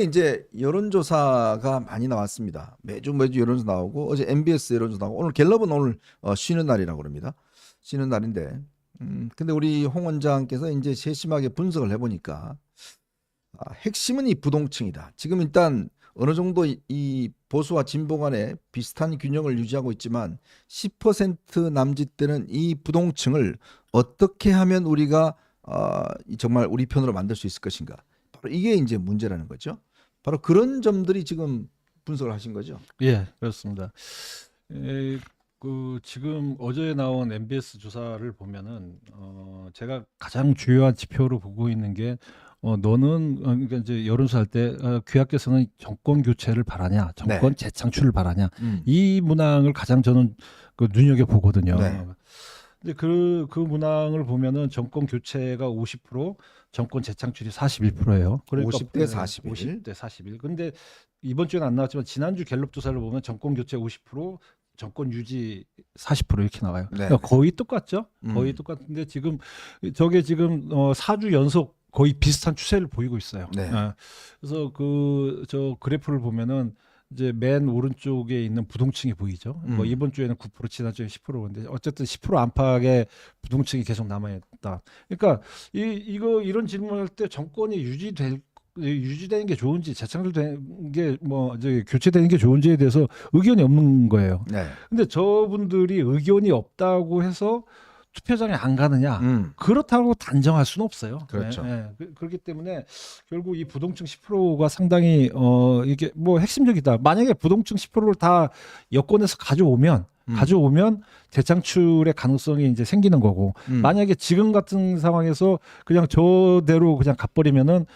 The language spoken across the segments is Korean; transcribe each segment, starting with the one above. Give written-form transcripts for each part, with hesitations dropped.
이제 여론조사가 많이 나왔습니다. 매주 여론조사 나오고 어제 MBS 여론조사 나오고 오늘 갤럽은 오늘 쉬는 날이라고 그럽니다. 쉬는 날인데 근데 우리 홍 원장께서 이제 세심하게 분석을 해보니까 핵심은 이 부동층이다. 지금 일단 어느 정도 이 보수와 진보 간에 비슷한 균형을 유지하고 있지만 10% 남짓되는 이 부동층을 어떻게 하면 우리가 정말 우리 편으로 만들 수 있을 것인가. 바로 이게 이제 문제라는 거죠. 바로 그런 점들이 지금 분석을 하신 거죠. 예, 그렇습니다. 지금 어제 나온 MBS 조사를 보면은 제가 가장 주요한 지표로 보고 있는 게 너는 그러니까 이제 여론조사 할 때 귀하께서는 정권 교체를 바라냐, 정권 재창출을 바라냐, 이 문항을 가장 저는 눈여겨 보거든요. 네. 근데 그 문항을 보면은 정권 교체가 50%, 정권 재창출이 41%예요. 그러니까 50대 41. 50대 41. 근데 이번 주에는 안 나왔지만 지난주 갤럽 조사를 보면 정권 교체 50%, 정권 유지 40% 이렇게 나와요. 네. 그러니까 거의 똑같죠. 거의 똑같은데 지금 저게 지금 4주 연속 거의 비슷한 추세를 보이고 있어요. 네. 그래서 저 그래프를 보면은 이제 맨 오른쪽에 있는 부동층이 보이죠. 뭐 이번 주에는 9%, 지난주에 10%인데 어쨌든 10% 안팎의 부동층이 계속 남아 있다. 그러니까 이런 질문할 때 정권이 유지되는 게 좋은지 재창출되는 게 뭐 이제 교체되는 게 좋은지에 대해서 의견이 없는 거예요. 네. 근데 저분들이 의견이 없다고 해서 투표장에 안 가느냐? 그렇다고 단정할 수는 없어요. 그렇죠. 그렇기 때문에 결국 이 부동층 10%가 상당히 이게 뭐 핵심적이다. 만약에 부동층 10%를 다 여권에서 가져오면 재창출의 가능성이 이제 생기는 거고 만약에 지금 같은 상황에서 그냥 저대로 그냥 가버리면은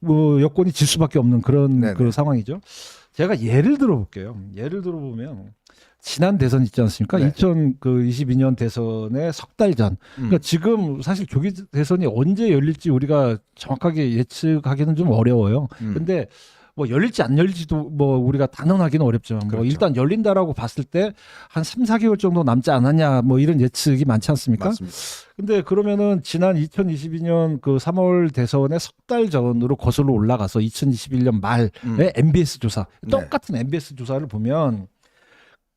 뭐 여권이 질 수밖에 없는 그런 그 상황이죠. 제가 예를 들어 볼게요. 예를 들어 보면 지난 대선 있지 않습니까? 네. 2022년 대선의 석 달 전. 그러니까 지금 사실 조기 대선이 언제 열릴지 우리가 정확하게 예측하기는 좀 어려워요. 근데 뭐 열릴지 안 열릴지도 뭐 우리가 단언하기는 어렵지만 그렇죠. 뭐 일단 열린다라고 봤을 때 한 3, 4개월 정도 남지 않았냐 뭐 이런 예측이 많지 않습니까? 맞습니다. 근데 그러면은 지난 2022년 그 3월 대선의 석 달 전으로 거슬러 올라가서 2021년 말에 MBS 조사 똑같은 MBS 조사를 보면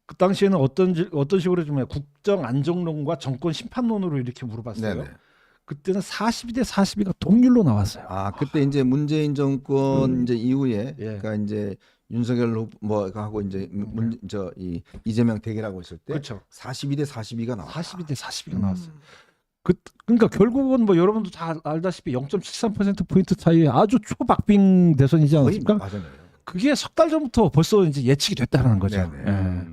그 당시에는 어떤 식으로 좀 국정 안정론과 정권 심판론으로 이렇게 물어봤어요. 네네. 그때는 42대 42가 동률로 나왔어요. 그때 이제 문재인 정권 이제 이후에 예. 그러니까 이제 윤석열 뭐가 하고 이제 이재명 대결하고 있을 때 그렇죠. 42대 42가 나왔다. 42대 42가 나왔어요. 그러니까 결국은 뭐 여러분도 다 알다시피 0.73% 포인트 차이 아주 초박빙 대선이지 않습니까? 맞아요. 그게 석 달 전부터 벌써 이제 예측이 됐다는 거죠. 네네.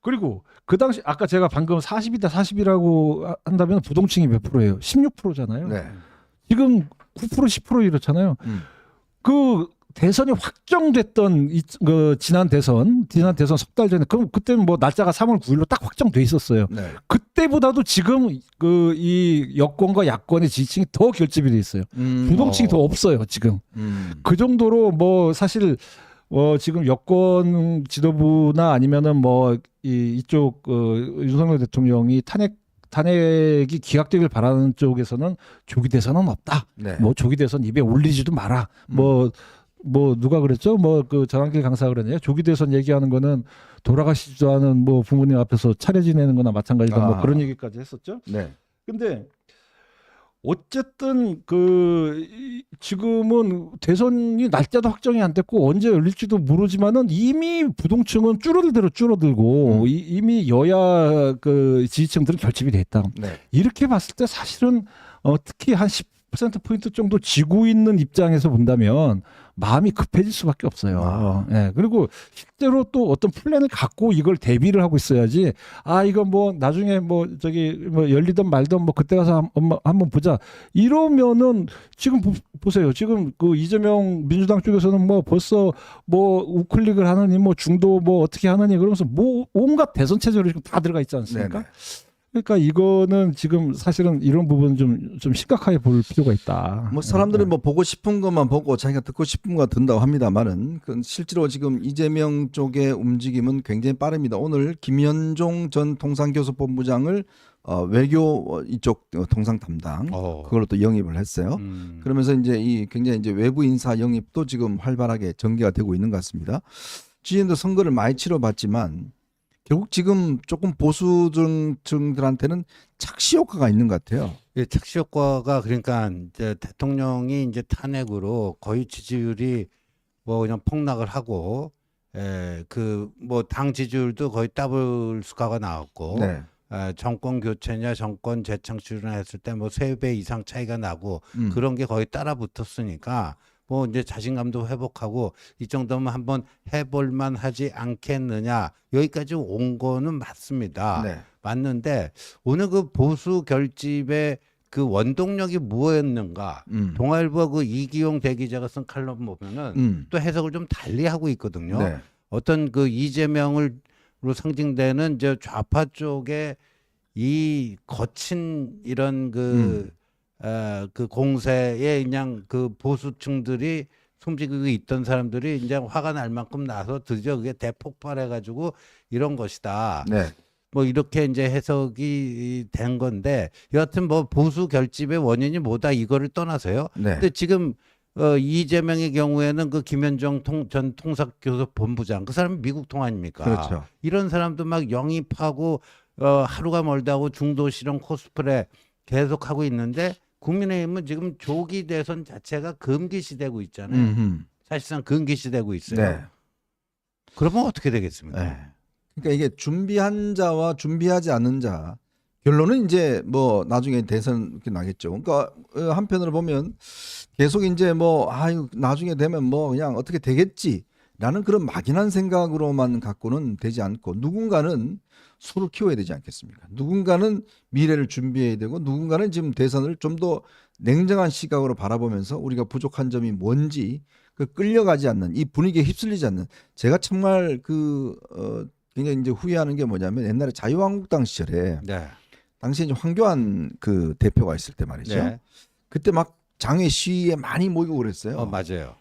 그리고 그 당시 아까 제가 방금 42대 40이라고 한다면 부동층이 몇 프로예요? 16%잖아요. 네. 지금 9% 10% 이렇잖아요. 그 대선이 확정됐던 지난 대선 석 달 전에 그럼 그때는 뭐 날짜가 3월 9일로 딱 확정돼 있었어요. 네. 그때보다도 지금 이 여권과 야권의 지지층이 더 결집이 돼 있어요. 부동층이 더 없어요 지금. 그 정도로 뭐 사실 지금 여권 지도부나 아니면은 뭐 이쪽 윤석열 대통령이 탄핵이 기각되길 바라는 쪽에서는 조기 대선은 없다. 네. 뭐 조기 대선 입에 올리지도 마라. 뭐 누가 그랬죠? 뭐 그 전환길 강사가 그랬네요. 조기 대선 얘기하는 거는 돌아가시지도 않은 뭐 부모님 앞에서 차례 지내는 거나 마찬가지다. 뭐 그런 얘기까지 했었죠. 네. 근데 어쨌든 지금은 대선이 날짜도 확정이 안 됐고 언제 열릴지도 모르지만은 이미 부동층은 줄어들고 이미 여야 지지층들은 결집이 돼 있다. 네. 이렇게 봤을 때 사실은 특히 한 10%포인트 정도 지고 있는 입장에서 본다면 마음이 급해질 수밖에 없어요. 예. 그리고 실제로 또 어떤 플랜을 갖고 이걸 대비를 하고 있어야지 이거 뭐 나중에 뭐 열리든 말든 뭐 그때 가서 한번 보자 이러면은 지금 보세요. 지금 그 이재명 민주당 쪽에서는 뭐 벌써 뭐 우클릭을 하느니 뭐 중도 뭐 어떻게 하느니 그러면서 뭐 온갖 대선 체제로 지금 다 들어가 있지 않습니까? 네네. 그러니까 이거는 지금 사실은 이런 부분은 좀 심각하게 볼 필요가 있다. 뭐 사람들은 뭐 보고 싶은 것만 보고 자기가 듣고 싶은 거 듣는다고 합니다만은 실제로 지금 이재명 쪽의 움직임은 굉장히 빠릅니다. 오늘 김현종 전 통상교섭본부장을 외교 이쪽 통상 담당 그걸로 또 영입을 했어요. 그러면서 이제 이 굉장히 이제 외부 인사 영입도 지금 활발하게 전개가 되고 있는 것 같습니다. GN도 선거를 많이 치러봤지만 결국 지금 조금 보수층들한테는 착시 효과가 있는 것 같아요. 예, 착시 효과가 그러니까 이제 대통령이 이제 탄핵으로 거의 지지율이 뭐 그냥 폭락을 하고, 그 뭐 당 지지율도 거의 더블 수가가 나왔고, 네. 정권 교체냐 정권 재창출이나 했을 때 뭐 3배 이상 차이가 나고 그런 게 거의 따라 붙었으니까 뭐 이제 자신감도 회복하고 이 정도면 한번 해볼만 하지 않겠느냐, 여기까지 온 거는 맞습니다. 네. 맞는데 오늘 그 보수 결집의 그 원동력이 뭐였는가, 동아일보 그 이기용 대기자가 쓴 칼럼 보면은 또 해석을 좀 달리 하고 있거든요. 네. 어떤 그 이재명으로 상징되는 이제 좌파 쪽에 이 거친 이런 그 공세에 그냥 그 보수층들이 숨지고 있던 사람들이 이제 화가 날 만큼 나서 드디어 그게 대폭발해가지고 이런 것이다. 네. 뭐 이렇게 이제 해석이 된 건데, 여하튼 뭐 보수 결집의 원인이 뭐다 이거를 떠나서요. 네. 근데 지금 이재명의 경우에는 그 김현정 전 통상교섭본부장, 그 사람이 미국 통 아닙니까? 그렇죠. 이런 사람도 막 영입하고 하루가 멀다고 중도 실험 코스프레 계속하고 있는데, 국민의힘은 지금 조기 대선 자체가 금기시되고 있잖아요. 사실상 금기시되고 있어요. 네. 그러면 어떻게 되겠습니까? 네. 그러니까 이게 준비한 자와 준비하지 않은 자 결론은 이제 뭐 나중에 대선 이렇게 나겠죠. 그러니까 한편으로 보면 계속 이제 뭐 아유 나중에 되면 뭐 그냥 어떻게 되겠지라는 그런 막연한 생각으로만 갖고는 되지 않고, 누군가는 소를 키워야 되지 않겠습니까? 누군가는 미래를 준비해야 되고, 누군가는 지금 대선을 좀 더 냉정한 시각으로 바라보면서 우리가 부족한 점이 뭔지 그 끌려가지 않는, 이 분위기에 휩쓸리지 않는. 제가 정말 굉장히 이제 후회하는 게 뭐냐면, 옛날에 자유한국당 시절에 네. 당시에 이제 황교안 그 대표가 있을 때 말이죠. 네. 그때 막 장외 시위에 많이 모이고 그랬어요. 맞아요.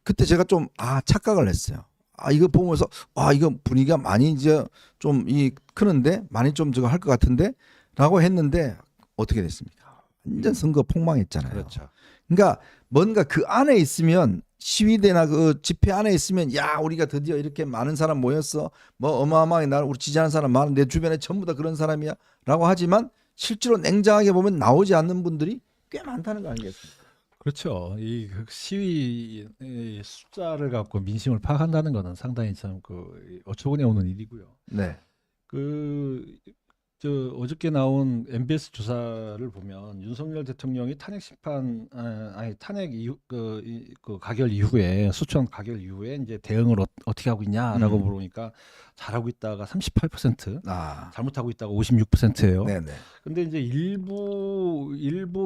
그때 제가 좀 착각을 했어요. 이거 보면서 이거 분위기가 많이 이제 좀 크는데 많이 좀 저거 할 것 같은데라고 했는데 어떻게 됐습니까? 완전 선거 폭망했잖아요. 그렇죠. 그러니까 뭔가 그 안에 있으면, 시위대나 그 집회 안에 있으면 야 우리가 드디어 이렇게 많은 사람 모였어, 뭐 어마어마하게 나를 우리 지지하는 사람 많은, 내 주변에 전부 다 그런 사람이야라고 하지만 실제로 냉정하게 보면 나오지 않는 분들이 꽤 많다는 거 아니겠습니까? 그렇죠. 이 시위 숫자를 갖고 민심을 파악한다는 것은 상당히 참 그 어처구니 없는 일이고요. 네. 어저께 나온 MBS 조사를 보면 윤석열 대통령이 탄핵 심판 탄핵 이후 그 가결 이후에, 수천 가결 이후에 이제 대응을 어떻게 하고 있냐라고 물으니까 잘하고 있다가 38%, 잘못하고 있다가 56%예요. 네네. 근데 이제 일부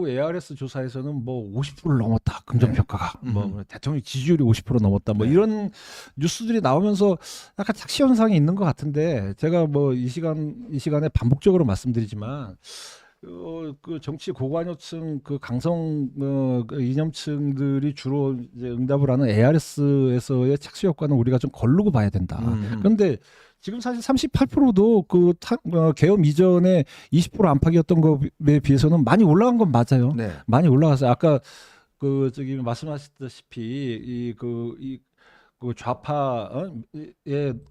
ARS 조사에서는 뭐 50%를 넘었다, 긍정 평가가. 뭐 대통령 지지율이 50% 넘었다. 뭐 네. 이런 뉴스들이 나오면서 약간 착시 현상이 있는 것 같은데, 제가 뭐 이 시간에 반복적으로 말씀드리지만 그 정치 고관여층, 그 강성 그 이념층들이 주로 이제 응답을 하는 ARS에서의 착시 효과는 우리가 좀 거르고 봐야 된다. 그런데 지금 사실 38%도 계엄 이전에 20% 안팎이었던 것에 비해서는 많이 올라간 건 맞아요. 네. 많이 올라가서 아까 저기 말씀하셨다시피 그 좌파의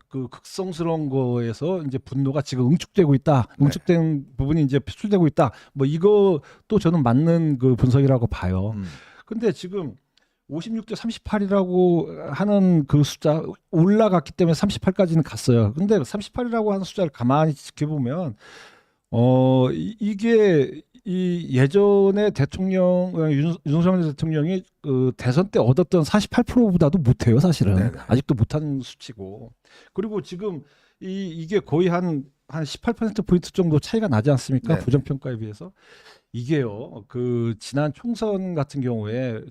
그 극성스러운 거에서 이제 분노가 지금 응축되고 있다. 응축된 부분이 이제 표출되고 있다. 뭐 이것도 저는 맞는 그 분석이라고 봐요. 근데 지금 56대 38이라고 하는 그 숫자 올라갔기 때문에 38까지는 갔어요. 근데 38이라고 하는 숫자를 가만히 지켜보면 이게 이 예전에 윤석열 대통령이 그 대선 때 얻었던 48%보다도 못해요, 사실은. 네네. 아직도 못한 수치고. 그리고 지금 이게 거의 한 18%포인트 정도 차이가 나지 않습니까? 네네. 부정평가에 비해서. 이게요, 그 지난 총선 같은 경우에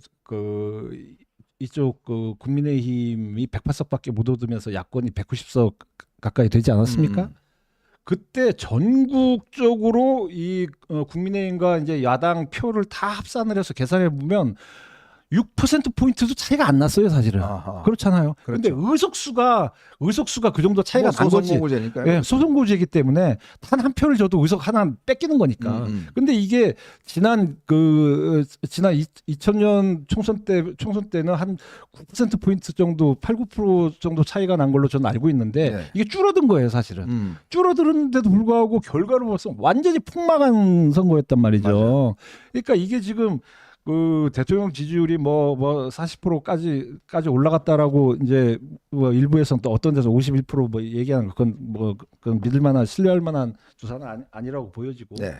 이쪽 그 국민의힘이 108석밖에 못 얻으면서 야권이 190석 가까이 되지 않았습니까? 그때 전국적으로 이 국민의힘과 이제 야당 표를 다 합산을 해서 계산해 보면 6% 포인트도 차이가 안 났어요, 사실은. 아하. 그렇잖아요. 그렇죠. 근데 의석수가 그 정도 차이가 난 거지. 소선거구제니까요. 예, 소선거구제이기 때문에 단 한 표를 줘도 의석 하나 뺏기는 거니까. 근데 이게 지난 2000년 총선 때는 한 9% 포인트 정도, 8, 9% 정도 차이가 난 걸로 저는 알고 있는데 네. 이게 줄어든 거예요, 사실은. 줄어드는데도 불구하고 결과로 봐서 완전히 폭망한 선거였단 말이죠. 맞아요. 그러니까 이게 지금 그 대통령 지지율이 뭐 40%까지 올라갔다라고 이제 뭐 일부에서는 또 어떤 데서 51%뭐 얘기하는 그건 믿을만한 신뢰할 만한 조사는 아니라고 보여지고 네.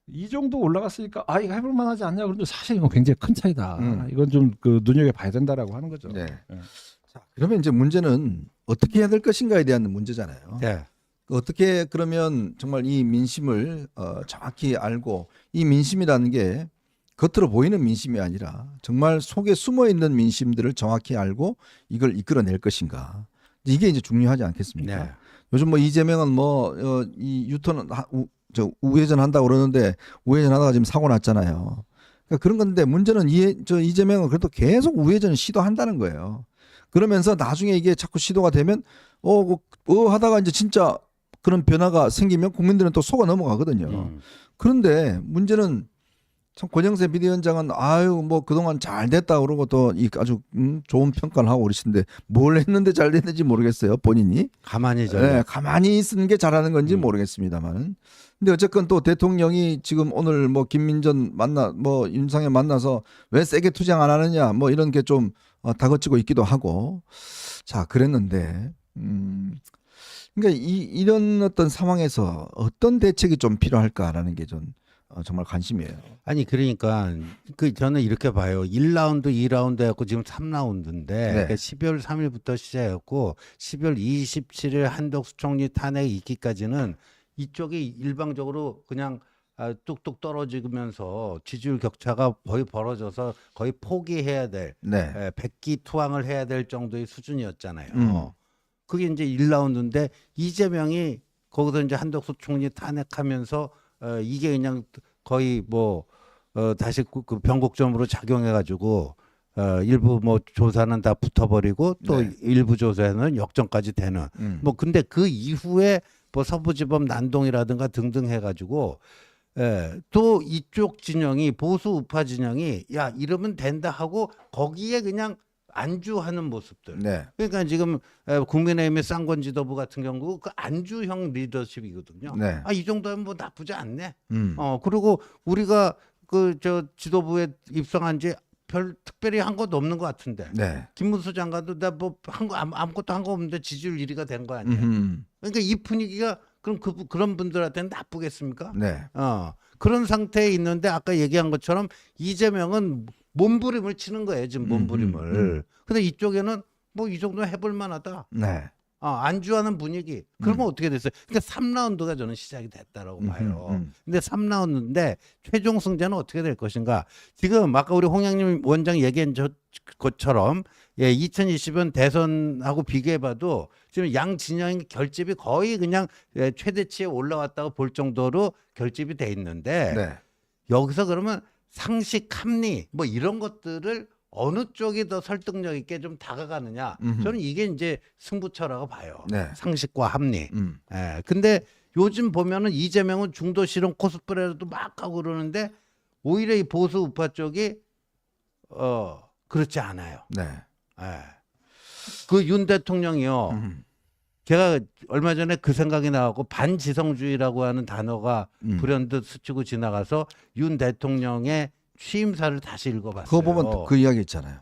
이 정도 올라갔으니까 이거 해볼 만하지 않냐 그런데 사실 이건 굉장히 큰 차이다. 음. 이건 좀 그 눈여겨 봐야 된다라고 하는 거죠. 네. 예. 자, 그러면 이제 문제는 어떻게 해야 될 것인가에 대한 문제잖아요. 네. 어떻게 그러면 정말 이 민심을 정확히 알고 이 민심이라는 게 겉으로 보이는 민심이 아니라 정말 속에 숨어 있는 민심들을 정확히 알고 이걸 이끌어낼 것인가. 이게 이제 중요하지 않겠습니까? 네. 요즘 뭐 이재명은 이 유턴 우회전 한다고 그러는데 우회전 하다가 지금 사고 났잖아요. 그러니까 그런 건데 문제는 이재명은 그래도 계속 우회전을 시도한다는 거예요. 그러면서 나중에 이게 자꾸 시도가 되면 하다가 이제 진짜 그런 변화가 생기면 국민들은 또 속아 넘어가거든요. 그런데 문제는 참 권영세 비대위원장은 뭐 그동안 잘 됐다 그러고 또 아주 좋은 평가를 하고 그러시는데 뭘 했는데 잘 됐는지 모르겠어요, 본인이. 가만히 네, 가만히 있는 게 잘하는 건지 모르겠습니다만은. 근데 어쨌건 또 대통령이 지금 오늘 뭐 김민전 윤상현 만나서 왜 세게 투쟁 안 하느냐 뭐 이런 게 좀 다그치고 있기도 하고. 자, 그랬는데 그러니까 이런 어떤 상황에서 어떤 대책이 좀 필요할까라는 게 좀 정말 관심이에요. 아니 그러니까 저는 이렇게 봐요. 1라운드, 2라운드 해갖고 지금 3라운드인데 그러니까 12월 3일부터 시작했고 12월 27일 한덕수 총리 탄핵 있기까지는 이쪽이 일방적으로 그냥 뚝뚝 떨어지면서 지지율 격차가 거의 벌어져서 거의 포기해야 될 백기투항을 해야 될 정도의 수준이었잖아요. 그게 이제 1라운드인데 이재명이 거기서 이제 한덕수 총리 탄핵하면서 이게 그냥 거의 다시 그 변곡점으로 작용해가지고 일부 뭐 조사는 다 붙어버리고 또 일부 조사에는 역전까지 되는 근데 그 이후에 뭐 서부지법 난동이라든가 등등 해가지고 또 이쪽 진영이 보수 우파 진영이 야 이러면 된다 하고 거기에 그냥 안주하는 모습들. 그러니까 지금 국민의힘의 쌍권 지도부 같은 경우 그 안주형 리더십이거든요. 이 정도면 뭐 나쁘지 않네. 그리고 우리가 지도부에 입성한 지 별 특별히 한 것도 없는 것 같은데. 김문수 장관도 나 뭐 아무것도 한 거 없는데 지지율 1위가 된 거 아니에요. 그러니까 이 분위기가 그럼 그런 분들한테는 나쁘겠습니까? 그런 상태에 있는데 아까 얘기한 것처럼 이재명은 몸부림을 치는 거예요. 지금 몸부림을. 근데 이쪽에는 뭐 이 정도 해볼 만하다. 안주하는 분위기. 그러면 어떻게 됐어요? 그러니까 3라운드가 저는 시작이 됐다라고 봐요. 근데 3라운드인데 최종 승자는 어떻게 될 것인가? 지금 아까 우리 홍양님 원장 얘기한 것처럼 2020년 대선하고 비교해봐도 지금 양 진영의 결집이 거의 그냥 최대치에 올라왔다고 볼 정도로 결집이 돼 있는데 여기서 그러면 상식, 합리 뭐 이런 것들을 어느 쪽이 더 설득력 있게 좀 다가가느냐. 저는 이게 이제 승부처라고 봐요. 상식과 합리. 근데 요즘 보면은 이재명은 중도 실험 코스프레도 막 하고 그러는데 오히려 이 보수 우파 쪽이 그렇지 않아요. 그 윤 대통령이요. 제가 얼마 전에 그 생각이 나고 반지성주의라고 하는 단어가 불현듯 스치고 지나가서 윤 대통령의 취임사를 다시 읽어봤어요. 그거 보면 그 이야기 있잖아요.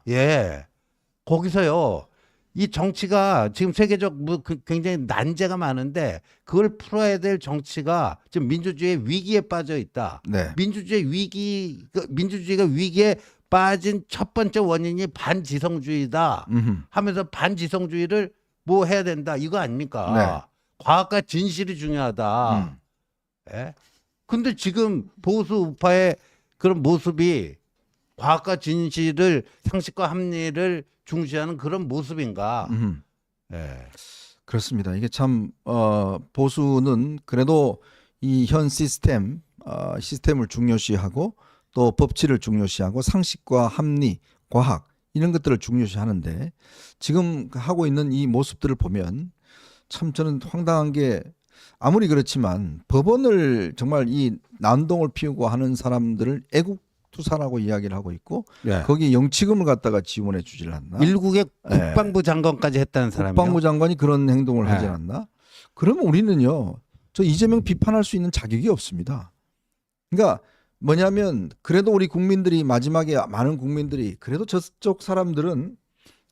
거기서요. 이 정치가 지금 세계적 굉장히 난제가 많은데 그걸 풀어야 될 정치가 지금 민주주의의 위기에 빠져 있다. 민주주의가 위기에 빠진 첫 번째 원인이 반지성주의다. 하면서 반지성주의를 뭐 해야 된다. 이거 아닙니까? 과학과 진실이 중요하다. 근데 지금 보수 우파의 그런 모습이 과학과 진실을 상식과 합리를 중시하는 그런 모습인가? 그렇습니다. 이게 참 보수는 그래도 이 현 시스템을 중요시하고 또 법치를 중요시하고 상식과 합리, 과학 이런 것들을 중요시하는데 지금 하고 있는 이 모습들을 보면 참 저는 황당한 게 아무리 그렇지만 법원을 정말 이 난동을 피우고 하는 사람들을 애국투사라고 이야기를 하고 있고 예. 거기에 영치금을 갖다가 지원해 주질 않나? 일국의 예. 국방부 장관까지 했다는 사람이요. 국방부 장관이 그런 행동을 하지 네. 않나? 그러면 우리는요, 저 이재명 비판할 수 있는 자격이 없습니다. 그러니까 뭐냐면 그래도 우리 국민들이 마지막에 많은 국민들이 그래도 저쪽 사람들은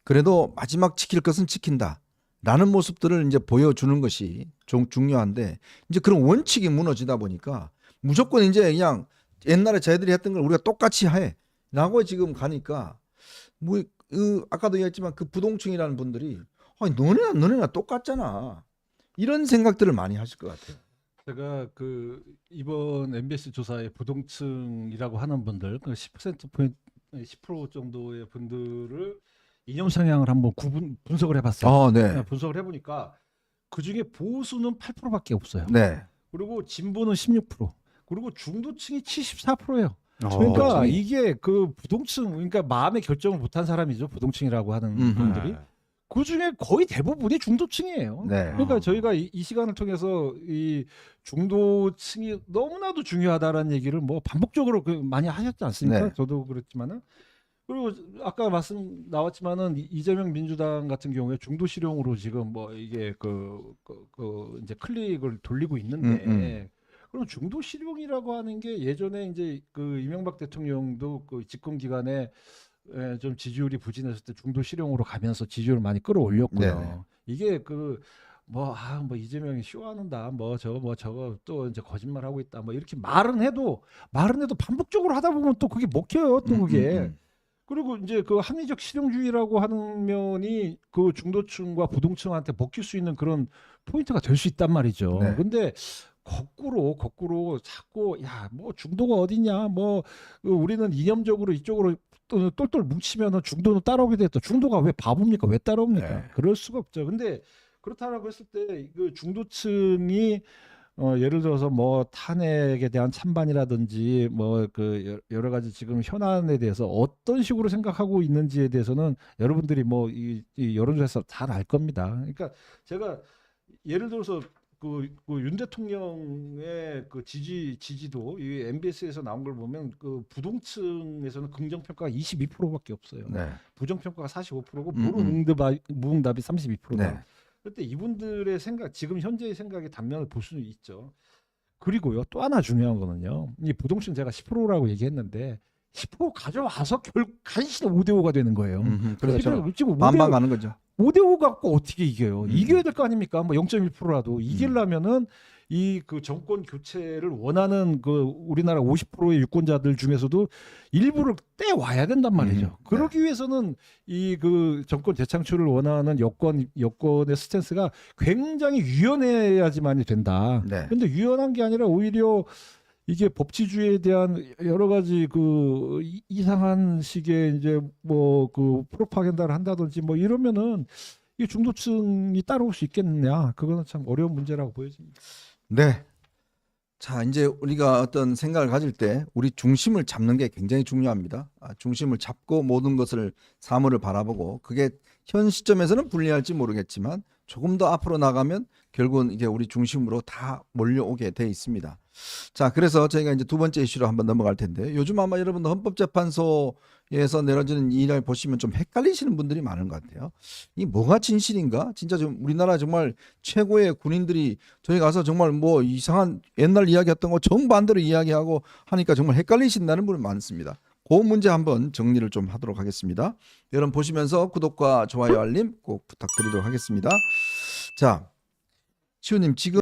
그래도 마지막 지킬 것은 지킨다라는 모습들을 이제 보여주는 것이 좀 중요한데 이제 그런 원칙이 무너지다 보니까 무조건 이제 그냥 옛날에 저희들이 했던 걸 우리가 똑같이 해라고 지금 가니까 뭐 아까도 얘기했지만 그 부동층이라는 분들이 아니 너네나 똑같잖아 이런 생각들을 많이 하실 것 같아요. 제가 그 이번 MBS 조사의 부동층이라고 하는 분들 그 10% 포인트 10% 정도의 분들을 이념 성향을 한번 분석을 해봤어요. 네. 분석을 해보니까 그 중에 보수는 8%밖에 없어요. 네. 그리고 진보는 16%, 그리고 중도층이 74%예요. 어. 그러니까 이게 그 부동층, 그러니까 마음의 결정을 못한 사람이죠. 부동층이라고 하는 분들이. 그 중에 거의 대부분이 중도층이에요. 네. 그러니까 저희가 이 시간을 통해서 이 중도층이 너무나도 중요하다라는 얘기를 뭐 반복적으로 많이 하셨지 않습니까? 네. 저도 그랬지만은. 그리고 아까 말씀 나왔지만은 이재명 민주당 같은 경우에 중도 실용으로 지금 뭐 이게 그 이제 클릭을 돌리고 있는데 그럼 중도 실용이라고 하는 게 예전에 이제 그 이명박 대통령도 그 집권 기간에 좀 지지율이 부진했을 때 중도 실용으로 가면서 지지율을 많이 끌어올렸고요. 네네. 이게 뭐 이재명이 쇼하는다, 뭐 저거 또 이제 거짓말 하고 있다, 뭐 이렇게 말은 해도 반복적으로 하다 보면 또 그게 먹혀요, 또 그게. 그리고 이제 그 합리적 실용주의라고 하는 면이 그 중도층과 부동층한테 먹힐 수 있는 그런 포인트가 될 수 있단 말이죠. 네. 근데 거꾸로 자꾸 뭐 중도가 어디냐, 뭐 우리는 이념적으로 이쪽으로 또 똘똘 뭉치면은 중도는 따라오게 됐다. 중도가 왜 바보입니까? 왜 따라옵니까? 네. 그럴 수가 없죠. 근데 그렇다라고 했을 때 그 중도층이 예를 들어서 뭐 탄핵에 대한 찬반이라든지 뭐 그 여러 가지 지금 현안에 대해서 어떤 식으로 생각하고 있는지에 대해서는 여러분들이 뭐 이 여론조사에서 잘 알 겁니다. 그러니까 제가 예를 들어서 그 윤 대통령의 그 지지도 이 MBS에서 나온 걸 보면 그 부동층에서는 긍정 평가가 22%밖에 없어요. 네. 부정 평가가 45%고 무응답이 32%다. 네. 그때 이분들의 생각, 지금 현재의 생각의 단면을 볼 수는 있죠. 그리고요, 또 하나 중요한 거는요. 이 부동층 제가 10%라고 얘기했는데 10% 가져와서 결국 간신히 5대5가 되는 거예요. 그렇죠. 지금 반반 가는 거죠. 5대5 갖고 어떻게 이겨요? 이겨야 될 거 아닙니까? 뭐 0.1%라도 이기려면은 이 그 정권 교체를 원하는 그 우리나라 50%의 유권자들 중에서도 일부를 떼와야 된단 말이죠. 그러기 위해서는 이 그 정권 재창출을 원하는 여권의 스탠스가 굉장히 유연해야지만이 된다. 네. 근데 유연한 게 아니라 오히려 이게 법치주의에 대한 여러 가지 그 이상한 식의 이제 뭐 그 프로파간다를 한다든지 뭐 이러면은 이 중도층이 따라올 수 있겠느냐? 그거는 참 어려운 문제라고 보여집니다. 네. 자, 이제 우리가 어떤 생각을 가질 때 우리 중심을 잡는 게 굉장히 중요합니다. 중심을 잡고 모든 것을 사물을 바라보고 그게 현 시점에서는 불리할지 모르겠지만 조금 더 앞으로 나가면 결국은 이게 우리 중심으로 다 몰려오게 돼 있습니다. 자, 그래서 저희가 이제 두 번째 이슈로 한번 넘어갈 텐데 요즘 아마 여러분들 헌법재판소에서 내려지는 이 일 보시면 좀 헷갈리시는 분들이 많은 것 같아요. 이 뭐가 진실인가? 진짜 좀 우리나라 정말 최고의 군인들이 저희 가서 정말 뭐 이상한 옛날 이야기했던 거 정반대로 이야기하고 하니까 정말 헷갈리신다는 분이 많습니다. 그 문제 한번 정리를 좀 하도록 하겠습니다. 여러분 보시면서 구독과 좋아요 알림 꼭 부탁드리도록 하겠습니다. 자, 치우님 지금